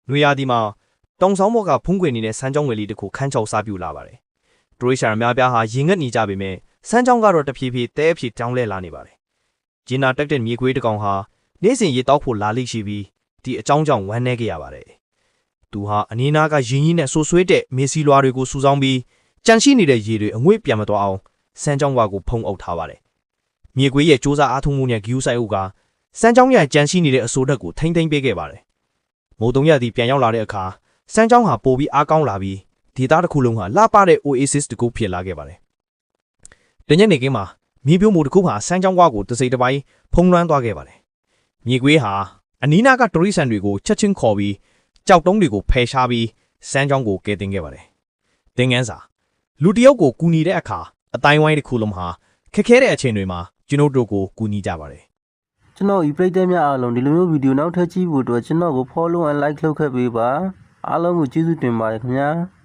နွေရာသီမှာတောင်ဆောင်ဘော်ကဖုံးကွယ်နေတဲ့စမ်းကြောင်းငယ်လေးတစ်ခုခန်းချောက်စားပြူလာပါတယ်။ဒရိုရှာအများပြားဟာရင်ငတ်နေကြပေမဲ့စမ်းကြောင်းကတော့တဖြည်းဖြည်းတဲအဖြစ်တောင်းလဲလာနေပါတယ်။ဂျင်းနာတက်တဲ့မြေခွေးတစ်ကောင်ဟာနေ့စဉ်ရေတောက်ဖို့လာလိရှိပြီးဒီအကြောင်းကြောင့်ဝမ်းနည်းခဲ့ရပါတယ်။သူဟာအနီးနားကရင်ကြီးနဲ့ဆူဆွေးတဲ့မေစီလွာတွေကိုစူဆောင်းပြီးကြန့်ရှိနေတဲ့ရေတွေအငွေ့ပြန်မသွားအောင်စမ်းကြောင်းဝါကိုဖုံးအုပ်ထားပါတယ်။မြေခွေးရဲ့စူးစမ်းအားထုတ်မှုနဲ့ဂယူးဆိုင်အုပ်ကစမ်းကြောင်းရဲ့ကြန့်ရှိနေတဲ့အဆိုးဓာတ်ကိုထိမ့်သိမ်းပေးခဲ့ပါတယ်။မိုးတုံးရသည်ပြန်ရောက်လာတဲ့အခါစမ်းကြောင်းဟာပိုပြီးအားကောင်းလာပြီးဒေသတစ်ခုလုံးဟာလှပတဲ့ Oasis တစ်ခုဖြစ်လာခဲ့ပါတယ်။တညနေခင်းမှာမြေပြိုးမှုတစ်ခုဟာစမ်းကြောင်းဝါကိုတစိမ့်တစ်ပိုင်းဖုံးလွှမ်းသွားခဲ့ပါတယ်။မြေခွေးဟာအနီးနားကတရိစံတွေကိုချက်ချင်းခေါ်ပြီးကြောက်တုံးတွေကိုဖယ်ရှားပြီးစမ်းကြောင်းကိုကယ်တင်ခဲ့ပါတယ်။သင်ငန်းစာလူတယောက်ကိုကူညီတဲ့အခါအတိုင်းဝိုင်းတစ်ခုလုံးဟာခက်ခဲတဲ့အချိန်တွေမှာကျွန်တော်တို့ကိုကူညီကြပါတယ်။ကျွန်တော်ဤပရိသတ်များအားလုံးဒီလိုမျိုးဗီဒီယိုနောက်ထပ်ကြည့်ဖို့အတွက်ကျွန်တော်ကို follow and like လုပ်ခဲ့ပေးပါအားလုံးကိုကျေးဇူးတင်ပါတယ်ခင်ဗျာ။